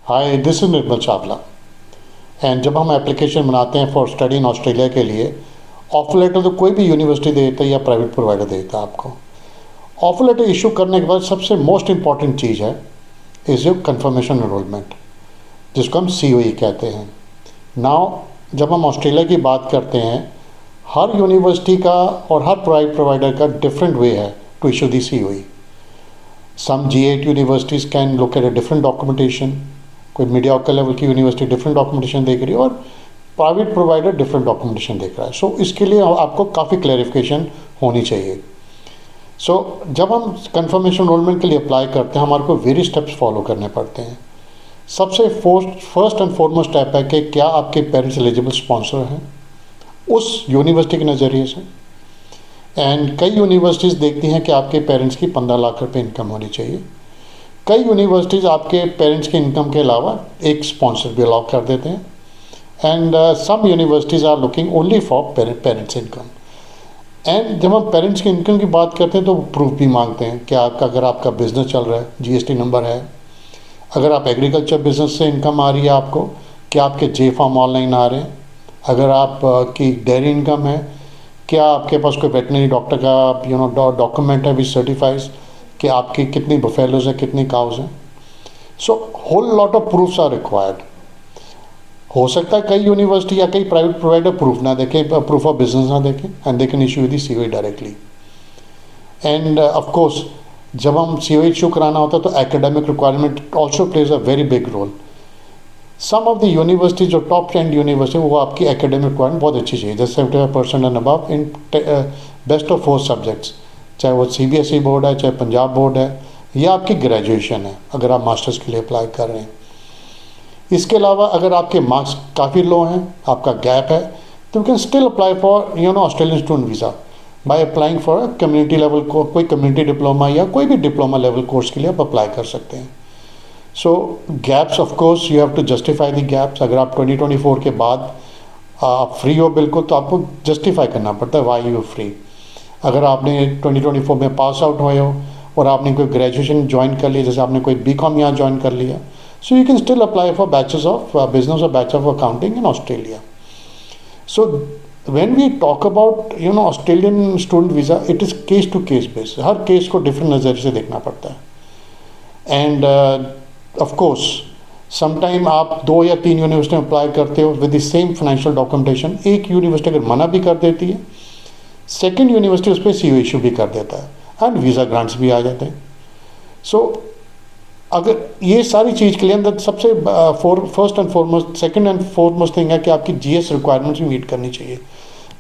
Hi, this is Nirmal Chawla. And जब हम application बनाते हैं फॉर स्टडी इन ऑस्ट्रेलिया के लिए, ऑफर लेटर तो कोई भी यूनिवर्सिटी देता है या प्राइवेट प्रोवाइडर देता है आपको। ऑफर लेटर इशू करने के बाद सबसे मोस्ट इम्पॉर्टेंट चीज़ है इज़ योर कन्फर्मेशन एनरोलमेंट, जिसको हम COE कहते हैं। नाउ जब हम ऑस्ट्रेलिया की बात करते हैं, हर यूनिवर्सिटी का और हर प्राइवेट प्रोवाइडर का different way to issue the the COE। Some G8 universities can look at a different documentation. कोई मीडियोकर लेवल की यूनिवर्सिटी डिफरेंट डॉक्यूमेंटेशन देख रही है और प्राइवेट प्रोवाइडर डिफरेंट डॉक्यूमेंटेशन देख रहा है। सो इसके लिए आपको काफ़ी क्लैरिफिकेशन होनी चाहिए। जब हम कंफर्मेशन एनरोलमेंट के लिए अप्लाई करते हैं, हमारे को वेरियस स्टेप्स फॉलो करने पड़ते हैं। सबसे फर्स्ट एंड फॉरमोस्ट स्टेप है कि क्या आपके पेरेंट्स एलिजिबल स्पॉन्सर हैं उस यूनिवर्सिटी के नज़रिए से। एंड कई यूनिवर्सिटीज़ देखती हैं कि आपके पेरेंट्स की 15 लाख रुपए इनकम होनी चाहिए। कई यूनिवर्सिटीज़ आपके पेरेंट्स की इनकम के अलावा एक स्पॉन्सर भी अलाउ कर देते हैं। And some universities are looking only for parents income. And जब हम पेरेंट्स की इनकम की बात करते हैं तो प्रूफ भी मांगते हैं कि अगर आपका बिजनेस चल रहा है, GST नंबर है, अगर आप एग्रीकल्चर बिजनेस से इनकम आ रही है आपको, क्या आपके J फार्म ऑनलाइन आ रहे हैं, अगर आप की डेयरी इनकम है, क्या आपके पास कोई वेटनरी डॉक्टर का डॉक्यूमेंट है विच सर्टिफाइज कि आपकी कितनी बफेलोज हैं, कितनी काउज हैं। So whole lot of proofs are required. हो सकता है कई यूनिवर्सिटी या कई प्राइवेट प्रोवाइडर प्रूफ ना देखें, प्रूफ ऑफ बिजनेस ना देखें, and they can issue the COE directly. And of course जब हम COE इशू कराना होता है तो academic requirement also plays a very big role. Some of the university जो टॉप 10 यूनिवर्सिटी, वो आपकी एकेडमिक रिक्वायरमेंट बहुत अच्छी चाहिए, जैसे 75% and above in best of 4 subjects, चाहे वो CBSE बोर्ड है, चाहे पंजाब बोर्ड है, या आपकी ग्रेजुएशन है अगर आप मास्टर्स के लिए अप्लाई कर रहे हैं। इसके अलावा अगर आपके मार्क्स काफ़ी लो हैं, आपका गैप है, तो you can still apply for Australian student visa by applying for community level को, कोई कम्युनिटी डिप्लोमा या कोई भी डिप्लोमा लेवल कोर्स के लिए आप अप्लाई कर सकते हैं। So gaps of course you have to justify the gaps. अगर आप 2024 के बाद आप फ्री हो बिल्कुल, तो आपको जस्टिफाई करना पड़ता है वाई यू फ्री। अगर आपने 2024 में पास आउट हुए हो और आपने कोई ग्रेजुएशन ज्वाइन कर लिया, जैसे आपने कोई BCom यहाँ ज्वाइन कर लिया, so you can still apply for bachelors of business or bachelor of accounting in Australia. So when we talk about Australian student visa, it is case to case basis. Her case को different नज़रिए से देखना पड़ता है। And of course sometime आप 2 या 3 university में apply करते हो with the same financial documentation, एक यूनिवर्सिटी अगर मना भी कर देती है, सेकेंड यूनिवर्सिटी उस पर COE इशू भी कर देता है एंड वीज़ा ग्रांट्स भी आ जाते हैं। सो अगर ये सारी चीज़ के लिए अंदर सबसे first and foremost, second and foremost thing है कि आपकी GS रिक्वायरमेंट्स भी मीट करनी चाहिए।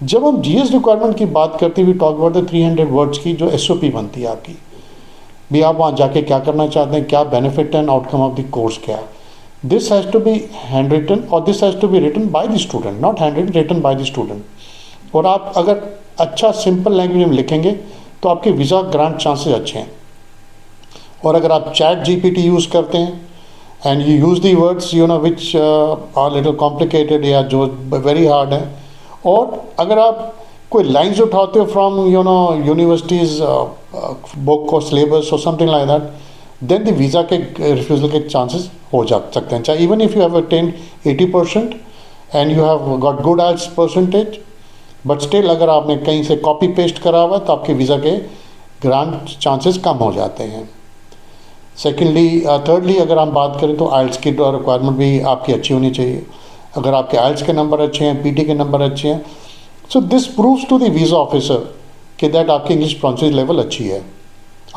जब हम GS रिक्वायरमेंट की बात करते हैं, we talk about the 300 words की जो SOP बनती है आपकी, भी आप वहाँ जाके क्या करना चाहते हैं, क्या benefit and outcome of the course क्या है। This has to be handwritten और this has to be written by the student, not handwritten, written by the student. और आप अगर अच्छा सिंपल लैंग्वेज में लिखेंगे तो आपके वीज़ा ग्रांट चांसेस अच्छे हैं। और अगर आप ChatGPT यूज़ करते हैं and you use the words which are little complicated या जो वेरी हार्ड है, और अगर आप कोई लाइंस उठाते हो फ्रॉम यूनिवर्सिटीज़ बुक और सिलेबस और something like that, then the visa के रिफ्यूज़ल के चांसेस हो जा सकते हैं। चाहे even if you have attend 80% and you have got good IELTS percentage, but still अगर आपने कहीं से कॉपी पेस्ट करा हुआ तो आपके वीज़ा के ग्रांट चांसेस कम हो जाते हैं। सेकेंडली थर्डली अगर हम बात करें तो IELTS की रिक्वायरमेंट भी आपकी अच्छी होनी चाहिए। अगर आपके IELTS के नंबर अच्छे हैं, PT के नंबर अच्छे हैं, so this proves to the visa officer कि दैट आपकी इंग्लिश प्रोनाउंसिएशन लेवल अच्छी है।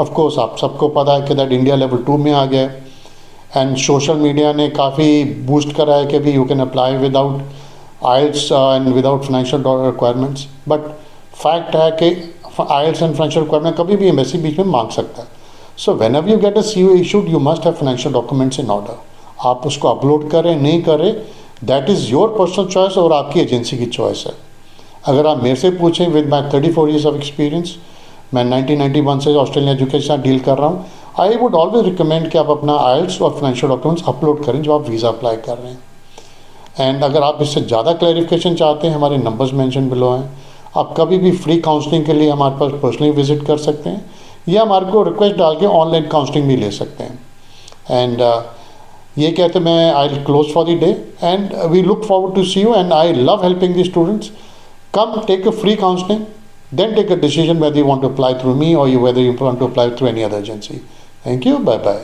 ऑफ कोर्स आप सबको पता है कि दैट इंडिया लेवल 2 में आ गया है, एंड सोशल मीडिया ने काफ़ी बूस्ट करा है कि भी you can apply without IELTS and without financial requirements. But fact है कि IELTS एंड फाइनेंशियल रिक्वायरमेंट कभी भी एम्बेसी बीच में मांग सकता है। सो whenever you get a COE issued, you must have financial documents in order. आप उसको अपलोड करें नहीं करें, that is your personal choice और आपकी एजेंसी की चॉइस है। अगर आप मेरे से पूछें, with my 34 years of experience, मैं 1991 से ऑस्ट्रेलियन एजुकेशन डील कर रहा हूँ, आई वुड ऑलवेज रिकमेंड कि आप अपना IELTS और फाइनेंशियल डॉक्यूमेंट्स अपलोड करें जब आप वीज़ा अप्लाई कर रहे हैं। एंड अगर आप इससे ज़्यादा क्लैरिफिकेशन चाहते हैं, हमारे नंबर्स मेंशन बिलो हैं। आप कभी भी फ्री काउंसलिंग के लिए हमारे पास पर्सनली विजिट कर सकते हैं, या हमारे को रिक्वेस्ट डाल के ऑनलाइन काउंसलिंग भी ले सकते हैं। एंड ये कहते मैं I close for the day and we look forward to see you and I love helping the students. Come take a free counseling, then take a decision whether you want to apply through me or whether you want to apply through any other agency. Thank you. Bye bye.